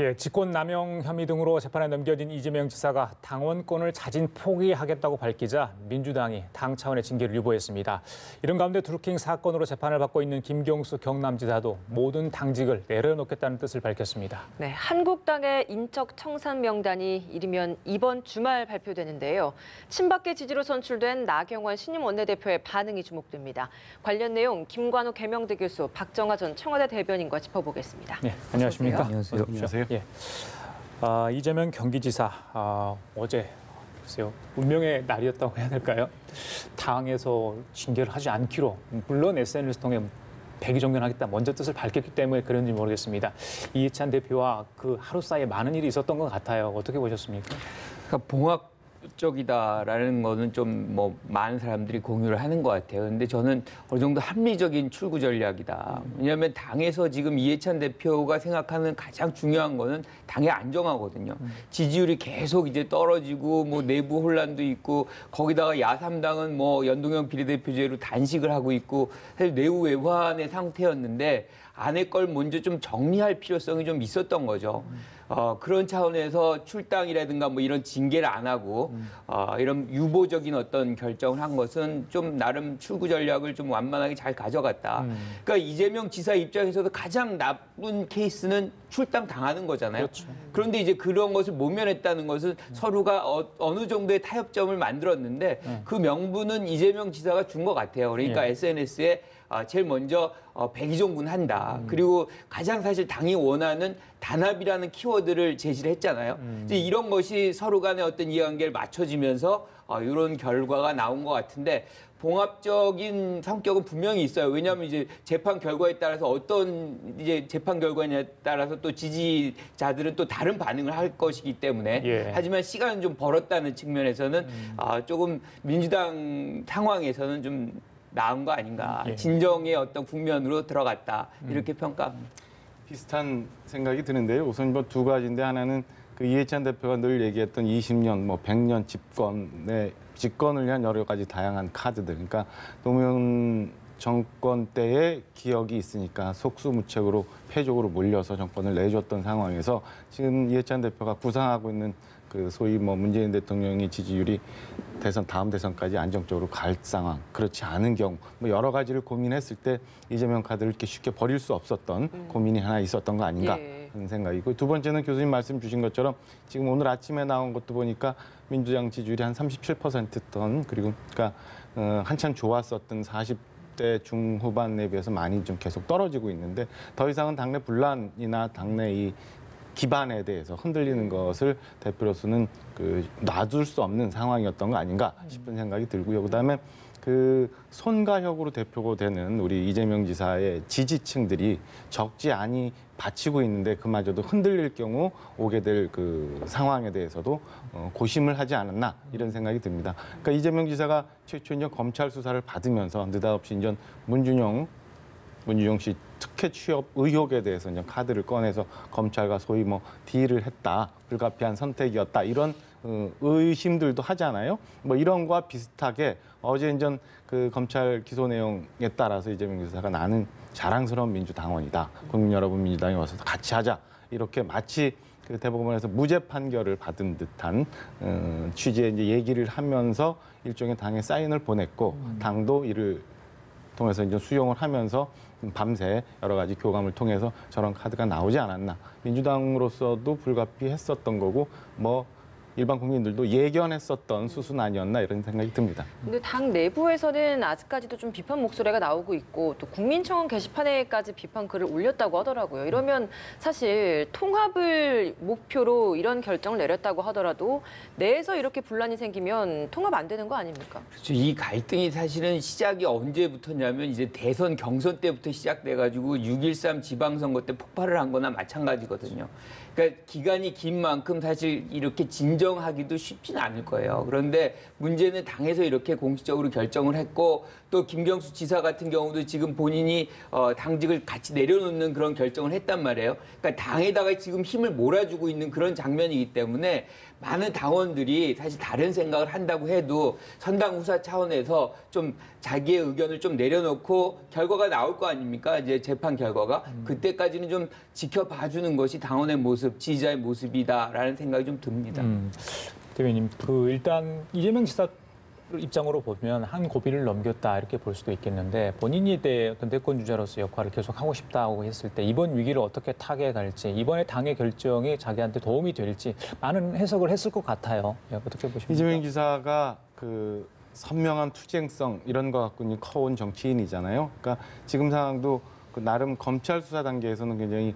예, 직권남용 혐의 등으로 재판에 넘겨진 이재명 지사가 당원권을 자진 포기하겠다고 밝히자 민주당이 당 차원의 징계를 유보했습니다. 이런 가운데 드루킹 사건으로 재판을 받고 있는 김경수 경남지사도 모든 당직을 내려놓겠다는 뜻을 밝혔습니다. 네, 한국당의 인적 청산 명단이 이르면 이번 주말 발표되는데요. 친박계 지지로 선출된 나경원 신임 원내대표의 반응이 주목됩니다. 관련 내용 김관우 계명대 교수, 박정하 전 청와대 대변인과 짚어보겠습니다. 네, 안녕하십니까? 안녕하세요. 안녕하세요. 예. 이재명 경기지사 어제 글쎄요, 운명의 날이었다고 해야 될까요? 당에서 징계를 하지 않기로 물론 SNS 통해 백의종변하겠다 먼저 뜻을 밝혔기 때문에 그런지 모르겠습니다. 이해찬 대표와 그 하루 사이에 많은 일이 있었던 것 같아요. 어떻게 보셨습니까? 그러니까 봉합적이다라는 거는 좀 뭐 많은 사람들이 공유를 하는 것 같아요. 근데 저는 어느 정도 합리적인 출구 전략이다. 왜냐하면 당에서 지금 이해찬 대표가 생각하는 가장 중요한 거는 당의 안정화거든요. 지지율이 계속 이제 떨어지고 뭐 내부 혼란도 있고 거기다가 야3당은 뭐 연동형 비례대표제로 단식을 하고 있고 사실 내부 외환의 상태였는데 안에 걸 먼저 좀 정리할 필요성이 좀 있었던 거죠. 그런 차원에서 출당이라든가 뭐 이런 징계를 안 하고 이런 유보적인 어떤 결정을 한 것은 좀 나름 출구 전략을 좀 완만하게 잘 가져갔다. 그러니까 이재명 지사 입장에서도 가장 나쁜 케이스는 출당 당하는 거잖아요. 그렇죠. 그런데 이제 그런 것을 모면했다는 것은 서로가 어느 정도의 타협점을 만들었는데 그 명분은 이재명 지사가 준 것 같아요. 그러니까 SNS에 제일 먼저 백의종군한다. 그리고 가장 사실 당이 원하는 단합이라는 키워드를 제시를 했잖아요. 이제 이런 것이 서로 간의 어떤 이해관계를 맞춰지면서 이런 결과가 나온 것 같은데 봉합적인 성격은 분명히 있어요. 왜냐하면 이제 재판 결과에 따라서 어떤 이제 재판 결과에 따라서 또 지지자들은 또 다른 반응을 할 것이기 때문에 예. 하지만 시간은 좀 벌었다는 측면에서는 조금 민주당 상황에서는 좀 나은 거 아닌가. 예. 진정의 어떤 국면으로 들어갔다. 이렇게 평가합니다. 비슷한 생각이 드는데요. 우선 뭐 두 가지인데 하나는 그 이해찬 대표가 늘 얘기했던 20년, 뭐 100년 집권을 위한 여러 가지 다양한 카드들. 그러니까 노무현 정권 때의 기억이 있으니까 속수무책으로 패족으로 몰려서 정권을 내줬던 상황에서 지금 이해찬 대표가 구상하고 있는 그 소위 뭐 문재인 대통령이 지지율이 다음 대선까지 안정적으로 갈 상황, 그렇지 않은 경우 뭐 여러 가지를 고민했을 때 이재명 카드를 이렇게 쉽게 버릴 수 없었던 고민이 하나 있었던 거 아닌가 하는 생각이고, 두 번째는 교수님 말씀 주신 것처럼 지금 오늘 아침에 나온 것도 보니까 민주당 지지율이 한 37%던 그리고 그러니까 한참 좋았었던 40대 중후반에 비해서 많이 좀 계속 떨어지고 있는데 더 이상은 당내 분란이나 당내 이 기반에 대해서 흔들리는 것을 대표로서는 놔둘 수 없는 상황이었던 거 아닌가 싶은 생각이 들고요. 그다음에 그 손가혁으로 대표가 되는 우리 이재명 지사의 지지층들이 적지 않이 바치고 있는데 그마저도 흔들릴 경우 오게 될 그 상황에 대해서도 고심을 하지 않았나 이런 생각이 듭니다. 그러니까 이재명 지사가 최초 이제 검찰 수사를 받으면서 느닷없이 이제 문준용 씨 특혜 취업 의혹에 대해서 이제 카드를 꺼내서 검찰과 소위 뭐 딜을 했다, 불가피한 선택이었다 이런 의심들도 하잖아요. 뭐 이런 거와 비슷하게 어제 이제 그 검찰 기소 내용에 따라서 이재명 지사가 나는 자랑스러운 민주당원이다. 국민 여러분 민주당에 와서 같이 하자. 이렇게 마치 그 대법원에서 무죄 판결을 받은 듯한 취지의 이제 얘기를 하면서 일종의 당에 사인을 보냈고 당도 이를 통해서 이제 수용을 하면서 밤새 여러 가지 교감을 통해서 저런 카드가 나오지 않았나. 민주당으로서도 불가피했었던 거고 뭐 일반 국민들도 예견했었던 수순 아니었나 이런 생각이 듭니다. 근데 당 내부에서는 아직까지도 좀 비판 목소리가 나오고 있고 또 국민청원 게시판에까지 비판 글을 올렸다고 하더라고요. 이러면 사실 통합을 목표로 이런 결정을 내렸다고 하더라도 내에서 이렇게 분란이 생기면 통합 안 되는 거 아닙니까? 그렇죠. 이 갈등이 사실은 시작이 언제부터냐면 이제 대선 경선 때부터 시작돼가지고 6.13 지방선거 때 폭발을 한 거나 마찬가지거든요. 그러니까 기간이 긴 만큼 사실 이렇게 진정한 결정하기도 쉽지는 않을 거예요. 그런데 문제는 당에서 이렇게 공식적으로 결정을 했고 또 김경수 지사 같은 경우도 지금 본인이 당직을 같이 내려놓는 그런 결정을 했단 말이에요. 그러니까 당에다가 지금 힘을 몰아주고 있는 그런 장면이기 때문에 많은 당원들이 사실 다른 생각을 한다고 해도 선당 후사 차원에서 좀 자기의 의견을 좀 내려놓고 결과가 나올 거 아닙니까? 이제 재판 결과가. 그때까지는 좀 지켜봐주는 것이 당원의 모습, 지지자의 모습이다라는 생각이 좀 듭니다. 대변인, 일단 이재명 지사 입장으로 보면 한 고비를 넘겼다 이렇게 볼 수도 있겠는데 본인이 어떤 대권 주자로서 역할을 계속 하고 싶다고 했을 때 이번 위기를 어떻게 타개갈지 이번에 당의 결정이 자기한테 도움이 될지 많은 해석을 했을 것 같아요. 어떻게 보십니까? 이재명 지사가 그 선명한 투쟁성 이런 거 갖고 커온 정치인이잖아요. 그러니까 지금 상황도 그 나름 검찰 수사 단계에서는 굉장히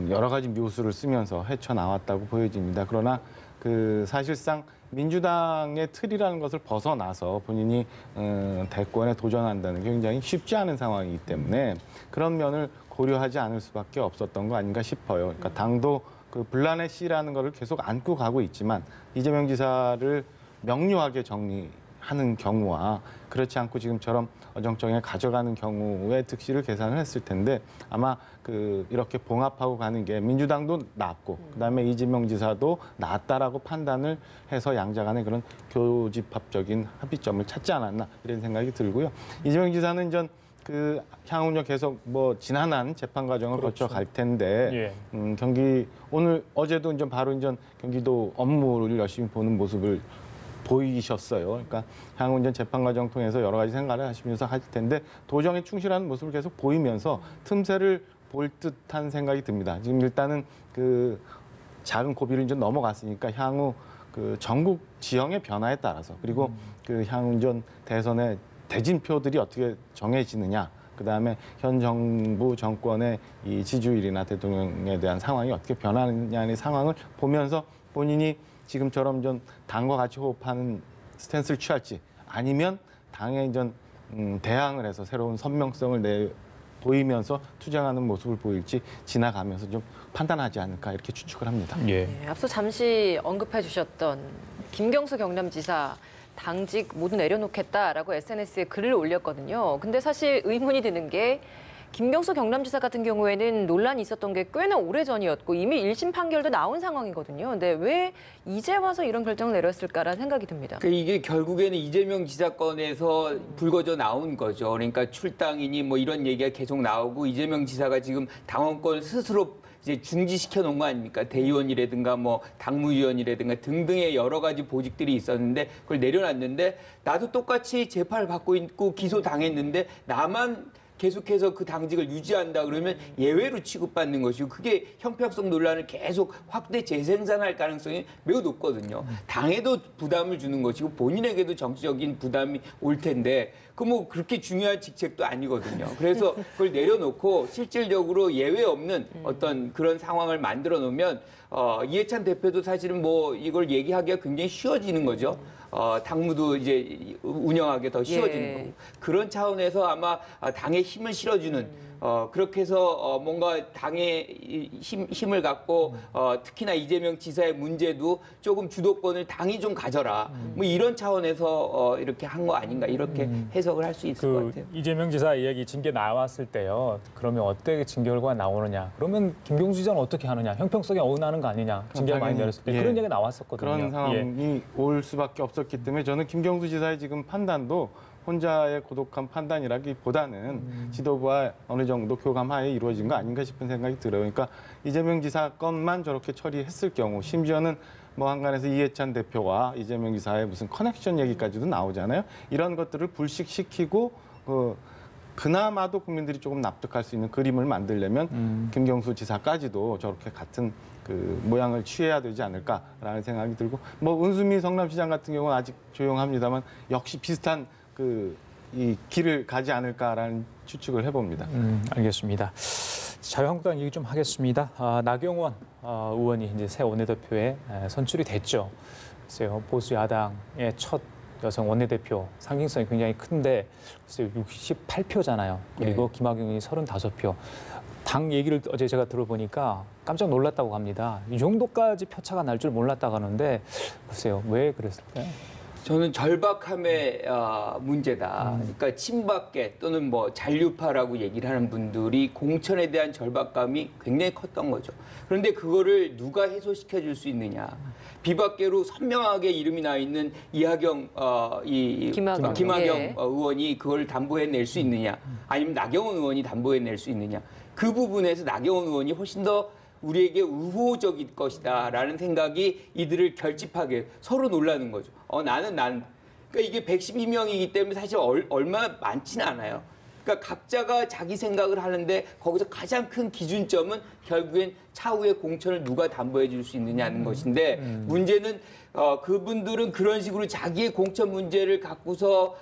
여러 가지 묘수를 쓰면서 헤쳐나왔다고 보여집니다. 그러나 그 사실상 민주당의 틀이라는 것을 벗어나서 본인이 대권에 도전한다는 게 굉장히 쉽지 않은 상황이기 때문에 그런 면을 고려하지 않을 수밖에 없었던 거 아닌가 싶어요. 그러니까 당도 그 분란의 씨라는 거를 계속 안고 가고 있지만 이재명 지사를 명료하게 정리하는 경우와 그렇지 않고 지금처럼 어정쩡하게 가져가는 경우의 득실을 계산을 했을 텐데 아마 이렇게 봉합하고 가는 게 민주당도 낫고 그다음에 이재명 지사도 낫다라고 판단을 해서 양자 간의 그런 교집합적인 합의점을 찾지 않았나 이런 생각이 들고요. 이재명 지사는 전 향후는 계속 지난한 재판 과정을 그렇죠. 거쳐 갈 텐데 어제도 바로 경기도 업무를 열심히 보는 모습을 보이셨어요. 그러니까 향후 재판 과정 통해서 여러 가지 생각을 하시면서 하실 텐데 도정에 충실하는 모습을 계속 보이면서 틈새를 볼 듯한 생각이 듭니다. 지금 일단은 작은 고비를 넘어갔으니까 향후 전국 지형의 변화에 따라서 그리고 향후 대선의 대진표들이 어떻게 정해지느냐, 그다음에 현 정부 정권의 이 지지율이나 대통령에 대한 상황이 어떻게 변하느냐의 상황을 보면서 본인이 지금처럼 당과 같이 호흡하는 스탠스를 취할지 아니면 당에 대항을 해서 새로운 선명성을 보이면서 투쟁하는 모습을 보일지 지나가면서 좀 판단하지 않을까 이렇게 추측을 합니다. 예. 네, 앞서 잠시 언급해 주셨던 김경수 경남지사 당직 모두 내려놓겠다라고 SNS에 글을 올렸거든요. 근데 사실 의문이 드는 게 김경수 경남지사 같은 경우에는 논란이 있었던 게 꽤나 오래전이었고 이미 1심 판결도 나온 상황이거든요. 근데 왜 이제 와서 이런 결정을 내렸을까라는 생각이 듭니다. 그러니까 이게 결국에는 이재명 지사 건에서 불거져 나온 거죠. 그러니까 출당이니 이런 얘기가 계속 나오고 이재명 지사가 지금 당원권 스스로 이제 중지시켜 놓은 거 아닙니까? 대의원이라든가 당무위원이라든가 등등의 여러 가지 보직들이 있었는데 그걸 내려놨는데 나도 똑같이 재판을 받고 있고 기소당했는데 나만 계속해서 그 당직을 유지한다 그러면 예외로 취급받는 것이고 그게 형평성 논란을 계속 확대 재생산할 가능성이 매우 높거든요. 당에도 부담을 주는 것이고 본인에게도 정치적인 부담이 올 텐데 그렇게 중요한 직책도 아니거든요. 그래서 그걸 내려놓고 실질적으로 예외 없는 어떤 그런 상황을 만들어 놓으면 이해찬 대표도 사실은 이걸 얘기하기가 굉장히 쉬워지는 거죠. 당무도 이제 운영하기 더 쉬워지는 거고 그런 차원에서 아마 당에 힘을 실어주는 그렇게 해서 뭔가 당에 힘을 갖고 특히나 이재명 지사의 문제도 조금 주도권을 당이 좀 가져라 이런 차원에서 이렇게 한 거 아닌가 이렇게 해석을 할 수 있을 것 같아요. 이재명 지사 이야기 징계 나왔을 때요. 그러면 어떻게 징계 결과가 나오느냐? 그러면 김경수 지사는 어떻게 하느냐? 형평성에 어긋나는 거 아니냐? 징계가 많이 내렸을 때 그런 얘기가 나왔었거든요. 그런 상황이 올 수밖에 없었기 때문에 저는 김경수 지사의 지금 판단도 혼자의 고독한 판단이라기보다는 지도부와 어느 정도 교감하에 이루어진 거 아닌가 싶은 생각이 들어요. 그러니까 이재명 지사 건만 저렇게 처리했을 경우 심지어는 한간에서 이해찬 대표와 이재명 지사의 무슨 커넥션 얘기까지도 나오잖아요. 이런 것들을 불식시키고 그나마도 국민들이 조금 납득할 수 있는 그림을 만들려면 김경수 지사까지도 저렇게 같은 모양을 취해야 되지 않을까라는 생각이 들고 은수미 성남시장 같은 경우는 아직 조용합니다만 역시 비슷한 이 길을 가지 않을까라는 추측을 해봅니다. 알겠습니다. 자유한국당 얘기 좀 하겠습니다. 나경원 의원이 이제 새 원내대표에 선출이 됐죠. 글쎄요, 보수 야당의 첫 여성 원내대표 상징성이 굉장히 큰데 글쎄요, 68표잖아요. 그리고 김학용이 35표. 당 얘기를 어제 제가 들어보니까 깜짝 놀랐다고 합니다. 이 정도까지 표차가 날 줄 몰랐다고 하는데 글쎄요, 왜 그랬을까요? 저는 절박함의 문제다. 그러니까 친박계 또는 뭐 잔류파라고 얘기를 하는 분들이 공천에 대한 절박감이 굉장히 컸던 거죠. 그런데 그거를 누가 해소시켜 줄 수 있느냐. 비박계로 선명하게 이름이 나 있는 이하경 김하경 예. 의원이 그걸 담보해낼 수 있느냐. 아니면 나경원 의원이 담보해낼 수 있느냐. 그 부분에서 나경원 의원이 훨씬 더 우리에게 우호적일 것이다라는 생각이 이들을 결집하게 서로 놀라는 거죠. 그러니까 이게 112명이기 때문에 사실 얼마 많지는 않아요. 그러니까 각자가 자기 생각을 하는데 거기서 가장 큰 기준점은 결국엔 차후에 공천을 누가 담보해 줄 수 있느냐는 것인데 문제는 그분들은 그런 식으로 자기의 공천 문제를 갖고서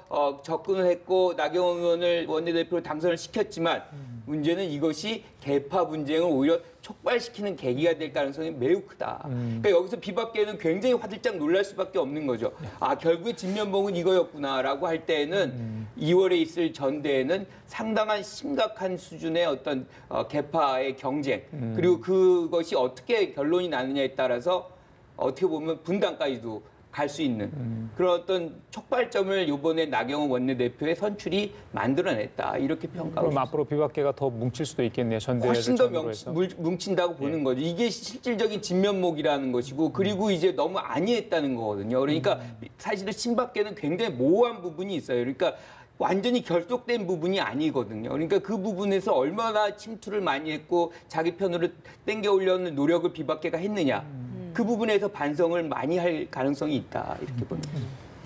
접근을 했고 나경원 의원을 원내대표로 당선을 시켰지만 문제는 이것이 계파 분쟁을 오히려 촉발시키는 계기가 될 가능성이 매우 크다. 그러니까 여기서 비박계는 굉장히 화들짝 놀랄 수밖에 없는 거죠. 아, 결국에 진면봉은 이거였구나라고 할 때에는 2월에 있을 전대에는 상당한 심각한 수준의 어떤 계파의 경쟁 그리고 그것이 어떻게 결론이 나느냐에 따라서 어떻게 보면 분당까지도 갈 수 있는 그런 어떤 촉발점을 이번에 나경원 원내대표의 선출이 만들어냈다 이렇게 평가하고 그럼 있습니다. 앞으로 비박계가 더 뭉칠 수도 있겠네요. 전대회를 훨씬 더 전후로 해서. 뭉친다고 보는 거죠. 이게 실질적인 진면목이라는 것이고 그리고 이제 너무 안이했다는 거거든요. 그러니까 사실은 친박계는 굉장히 모호한 부분이 있어요. 그러니까 완전히 결속된 부분이 아니거든요. 그러니까 그 부분에서 얼마나 침투를 많이 했고 자기 편으로 땡겨 올려는 노력을 비박계가 했느냐. 그 부분에서 반성을 많이 할 가능성이 있다. 이렇게 봅니다.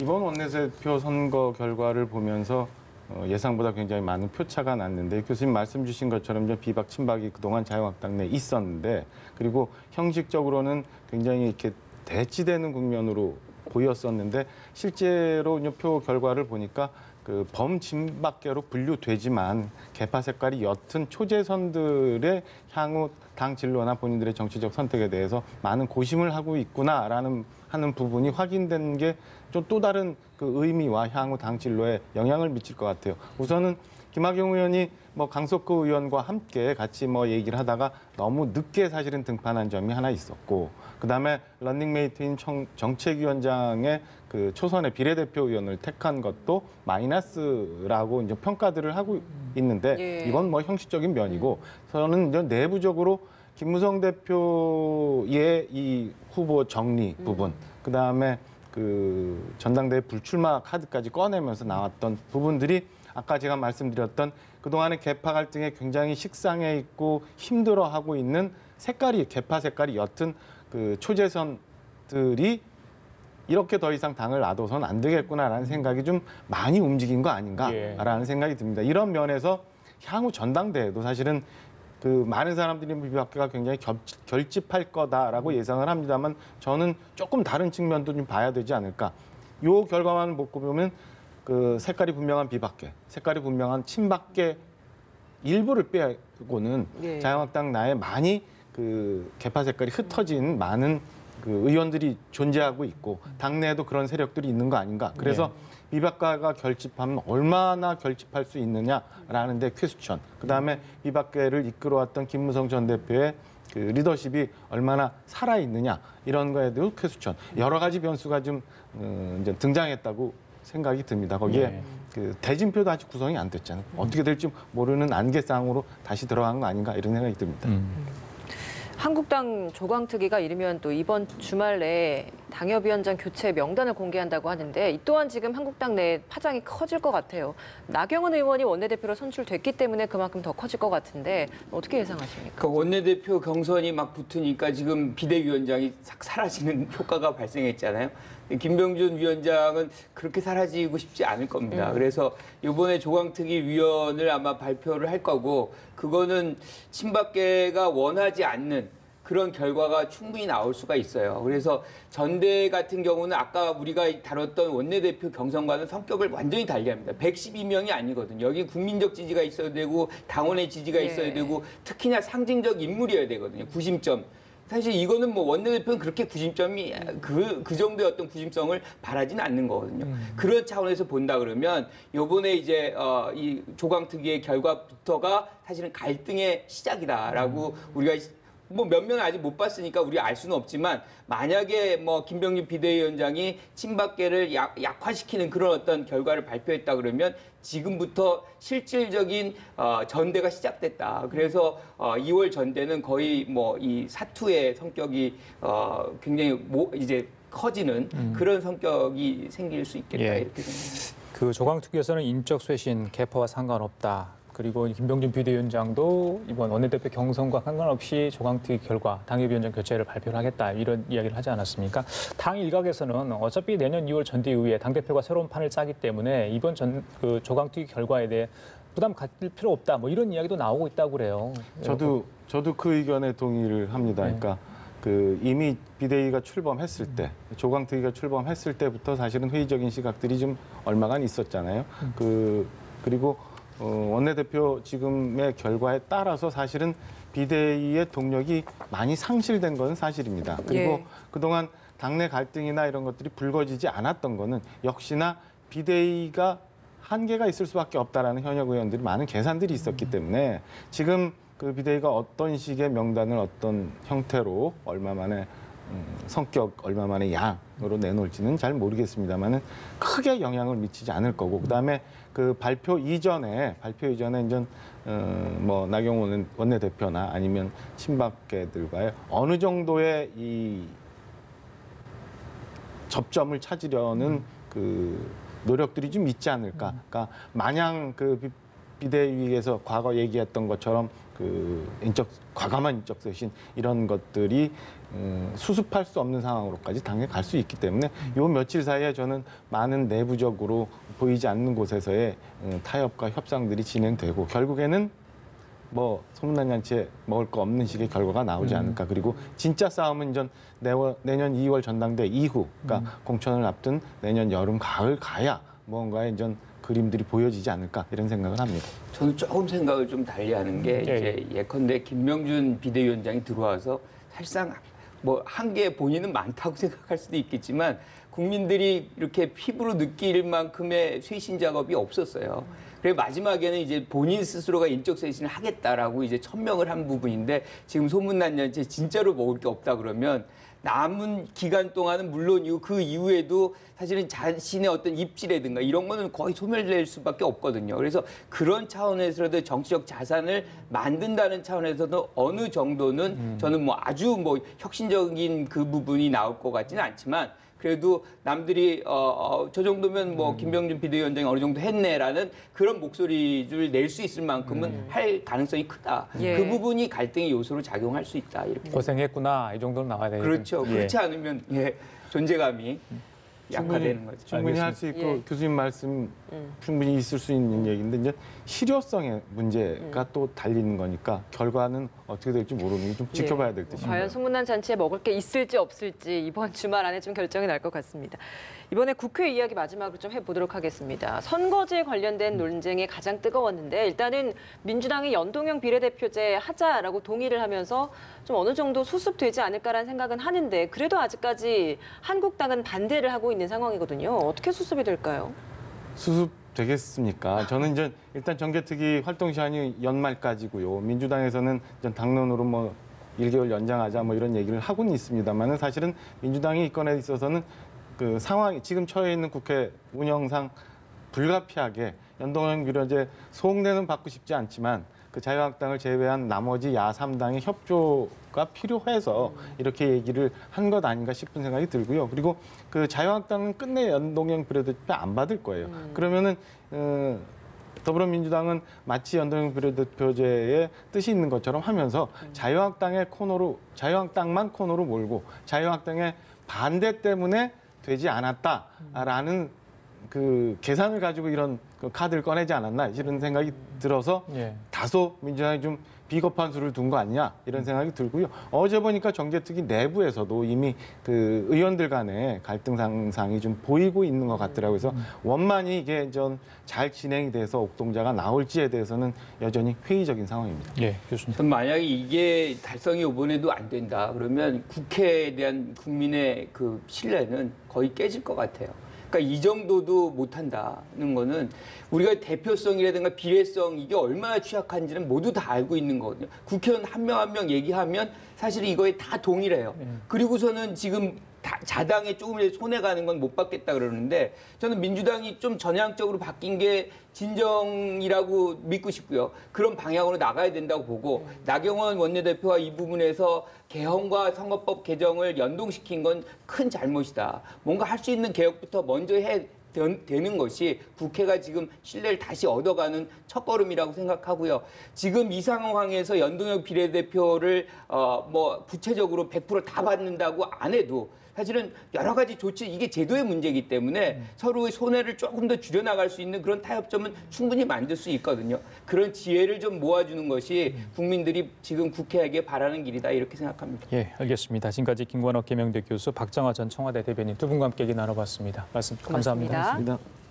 이번 원내대표 선거 결과를 보면서 예상보다 굉장히 많은 표차가 났는데 교수님 말씀 주신 것처럼 이제 비박 친박이 그동안 자유한국당 내에 있었는데 그리고 형식적으로는 굉장히 이렇게 대치되는 국면으로 보였었는데 실제로 이제 표 결과를 보니까 그 범친박계로 분류되지만 계파 색깔이 옅은 초재선들의 향후 당 진로나 본인들의 정치적 선택에 대해서 많은 고심을 하고 있구나라는 하는 부분이 확인된 게 좀 또 다른 그 의미와 향후 당 진로에 영향을 미칠 것 같아요. 우선은 김학용 의원이 뭐 강석구 의원과 함께 같이 뭐 얘기를 하다가 너무 늦게 사실은 등판한 점이 하나 있었고, 그다음에 런닝메이트인 정책위원장의 그 초선의 비례대표 의원을 택한 것도 마이너스라고 이제 평가들을 하고 있는데 예. 이건 뭐 형식적인 면이고 저는 이제 내부적으로 김무성 대표의 이 후보 정리 부분, 그다음에 그 전당대회 불출마 카드까지 꺼내면서 나왔던 부분들이 아까 제가 말씀드렸던 그동안의 계파 갈등에 굉장히 식상해 있고 힘들어하고 있는 색깔이 계파 색깔이 옅은 그 초재선들이 이렇게 더 이상 당을 놔둬서는 안 되겠구나라는 생각이 좀 많이 움직인 거 아닌가라는 생각이 듭니다. 이런 면에서 향후 전당대회도 사실은 그 많은 사람들이 비박계가 굉장히 결집할 거다라고 예상을 합니다만 저는 조금 다른 측면도 좀 봐야 되지 않을까. 요 결과만 보면 그 색깔이 분명한 비박계, 색깔이 분명한 친박계 일부를 빼고는 예. 자유한국당 내에 많이 그 계파 색깔이 흩어진 많은 그 의원들이 존재하고 있고 당내에도 그런 세력들이 있는 거 아닌가. 그래서 비박계가 결집하면 얼마나 결집할 수 있느냐라는 데 퀘스천. 그다음에 비박계를 이끌어왔던 김무성 전 대표의 그 리더십이 얼마나 살아있느냐 이런 거에 대한 퀘스천. 여러 가지 변수가 좀 이제 등장했다고 생각이 듭니다. 거기에 그 대진표도 아직 구성이 안 됐잖아요. 어떻게 될지 모르는 안개상으로 다시 들어간 거 아닌가 이런 생각이 듭니다. 한국당 조광특위가 이르면 또 이번 주말 내에 당협위원장 교체 명단을 공개한다고 하는데 이 또한 지금 한국당 내 파장이 커질 것 같아요. 나경원 의원이 원내대표로 선출됐기 때문에 그만큼 더 커질 것 같은데 어떻게 예상하십니까? 그 원내대표 경선이 막 붙으니까 지금 비대위원장이 싹 사라지는 효과가 발생했잖아요. 김병준 위원장은 그렇게 사라지고 싶지 않을 겁니다. 그래서 이번에 조광특위 위원을 아마 발표를 할 거고 그거는 친박계가 원하지 않는 그런 결과가 충분히 나올 수가 있어요. 그래서 전대 같은 경우는 아까 우리가 다뤘던 원내대표 경선과는 성격을 완전히 달리합니다. 112명이 아니거든요. 여기 국민적 지지가 있어야 되고 당원의 지지가 있어야 되고 특히나 상징적 인물이어야 되거든요. 구심점. 사실 이거는 뭐 원내대표는 그렇게 구심점이 그 정도의 어떤 구심성을 바라지는 않는 거거든요. 그런 차원에서 본다 그러면 요번에 이제 이 조강특위의 결과부터가 사실은 갈등의 시작이다라고 우리가 뭐 몇 면을 아직 못 봤으니까 우리가 알 수는 없지만 만약에 뭐 김병준 비대위원장이 친박계를 약화시키는 그런 어떤 결과를 발표했다 그러면 지금부터 실질적인 전대가 시작됐다. 그래서 2월 전대는 거의 뭐 이 사투의 성격이 굉장히 이제 커지는 그런 성격이 생길 수 있겠다 예. 이렇게 생각합니다. 그 조강특위에서는 인적 쇄신, 개파와 상관없다. 그리고 김병준 비대위원장도 이번 원내대표 경선과 상관없이 조강특위 결과 당협위원장 교체를 발표를 하겠다 이런 이야기를 하지 않았습니까? 당 일각에서는 어차피 내년 2월 전대 이후에 당대표가 새로운 판을 짜기 때문에 이번 그 조강특위 결과에 대해 부담 갖을 필요 없다 뭐 이런 이야기도 나오고 있다고 그래요. 저도 그 의견에 동의를 합니다. 네. 그러니까 그 이미 비대위가 출범했을 때, 조강특위가 출범했을 때부터 사실은 회의적인 시각들이 좀 얼마간 있었잖아요. 그리고 원내대표 지금의 결과에 따라서 사실은 비대위의 동력이 많이 상실된 건 사실입니다. 그리고 예. 그동안 당내 갈등이나 이런 것들이 불거지지 않았던 거는 역시나 비대위가 한계가 있을 수밖에 없다라는 현역 의원들이 많은 계산들이 있었기 때문에 지금 그 비대위가 어떤 식의 명단을 어떤 형태로 얼마 만에 성격 얼마 만에 양으로 내놓을지는 잘 모르겠습니다만은 크게 영향을 미치지 않을 거고 그다음에 그 발표 이전에 이제 뭐 나경원 원내대표나 아니면 친박계들과의 어느 정도의 이 접점을 찾으려는 그 노력들이 좀 있지 않을까. 그러니까 마냥 그 비대위에서 과거 얘기했던 것처럼 그 과감한 인적 쇄신 이런 것들이 수습할 수 없는 상황으로까지 당에 갈 수 있기 때문에 요 며칠 사이에 저는 많은 내부적으로 보이지 않는 곳에서의 타협과 협상들이 진행되고 결국에는 뭐 소문난 잔치에 먹을 거 없는 식의 결과가 나오지 않을까. 그리고 진짜 싸움은 이제 내년 2월 전당대 이후, 그러니까 공천을 앞둔 내년 여름 가을 가야 뭔가의 이제 그림들이 보여지지 않을까 이런 생각을 합니다. 저는 조금 생각을 좀 달리하는 게 이제 예컨대 김명준 비대위원장이 들어와서 사실상 뭐 한계 본인은 많다고 생각할 수도 있겠지만 국민들이 이렇게 피부로 느낄 만큼의 쇄신 작업이 없었어요. 그리고 마지막에는 이제 본인 스스로가 인적 쇄신을 하겠다라고 이제 천명을 한 부분인데 지금 소문난 잔치에 진짜로 먹을 게 없다 그러면 남은 기간 동안은 물론 그 이후에도 사실은 자신의 어떤 입지라든가 이런 거는 거의 소멸될 수밖에 없거든요. 그래서 그런 차원에서도 정치적 자산을 만든다는 차원에서도 어느 정도는 저는 뭐 아주 뭐 혁신적인 그 부분이 나올 것 같지는 않지만 그래도 남들이 저 정도면 뭐 김병준 비대위원장이 어느 정도 했네라는 그런 목소리를 낼 수 있을 만큼은 할 가능성이 크다. 예. 그 부분이 갈등의 요소로 작용할 수 있다. 이렇게. 고생했구나 이 정도는 나와야 되겠죠. 그렇죠. 그렇지 않으면 존재감이 약화되는 거죠. 충분히 할 수 있고 예. 교수님 말씀 충분히 있을 수 있는 얘기인데 이제 실효성의 문제가 또 달리는 거니까 결과는 어떻게 될지 모르는 게 좀 지켜봐야 될 듯이. 과연 소문난 잔치에 먹을 게 있을지 없을지 이번 주말 안에 좀 결정이 날 것 같습니다. 이번에 국회 이야기 마지막으로 좀 해보도록 하겠습니다. 선거제 관련된 논쟁이 가장 뜨거웠는데 일단은 민주당이 연동형 비례대표제 하자라고 동의를 하면서 좀 어느 정도 수습되지 않을까라는 생각은 하는데 그래도 아직까지 한국당은 반대를 하고 있는 상황이거든요. 어떻게 수습이 될까요? 수습 되겠습니까? 저는 이제 일단 정개특위 활동 시한이 연말까지고요. 민주당에서는 이제 당론으로 뭐 1개월 연장하자 뭐 이런 얘기를 하고는 있습니다만은 사실은 민주당이 이 건에 있어서는 그 상황이 지금 처해 있는 국회 운영상 불가피하게 연동형 비례제 소홍대는 받고 싶지 않지만 그 자유한국당을 제외한 나머지 야3당의 협조가 필요해서 이렇게 얘기를 한 것 아닌가 싶은 생각이 들고요. 그리고 그 자유한국당은 끝내 연동형 비례대표 안 받을 거예요. 그러면은 더불어민주당은 마치 연동형 비례대표제에 뜻이 있는 것처럼 하면서 자유한국당만 코너로 몰고 자유한국당의 반대 때문에 되지 않았다라는 그 계산을 가지고 이런 그 카드를 꺼내지 않았나 이런 생각이 들어서 예. 다소 민주당이 좀 비겁한 수를 둔 거 아니냐 이런 생각이 들고요. 어제 보니까 정개특위 내부에서도 이미 그 의원들 간의 갈등 상상이 좀 보이고 있는 것 같더라고요. 그래서 원만히 이게 좀 잘 진행이 돼서 옥동자가 나올지에 대해서는 여전히 회의적인 상황입니다. 예, 교수님. 전 만약에 이게 달성이 이번에도 안 된다 그러면 국회에 대한 국민의 그 신뢰는 거의 깨질 것 같아요. 그러니까 이 정도도 못한다는 거는 우리가 대표성이라든가 비례성 이게 얼마나 취약한지는 모두 다 알고 있는 거거든요. 국회의원 한 명 한 명 얘기하면 사실 이거에 다 동일해요. 그리고서는 지금 자당에 조금이라도 손해가는 건 못 받겠다 그러는데 저는 민주당이 좀 전향적으로 바뀐 게 진정이라고 믿고 싶고요. 그런 방향으로 나가야 된다고 보고 나경원 원내대표가 이 부분에서 개헌과 선거법 개정을 연동시킨 건 큰 잘못이다. 뭔가 할 수 있는 개혁부터 먼저 되는 것이 국회가 지금 신뢰를 다시 얻어가는 첫걸음이라고 생각하고요. 지금 이 상황에서 연동형 비례대표를 뭐 구체적으로 100% 다 받는다고 안 해도 사실은 여러 가지 조치 이게 제도의 문제이기 때문에 서로의 손해를 조금 더 줄여나갈 수 있는 그런 타협점은 충분히 만들 수 있거든요. 그런 지혜를 좀 모아주는 것이 국민들이 지금 국회에게 바라는 길이다 이렇게 생각합니다. 예, 알겠습니다. 지금까지 김관옥 개명대 교수, 박정화 전 청와대 대변인 두 분과 함께 얘기 나눠봤습니다. 말씀 감사합니다. 고맙습니다. 고맙습니다.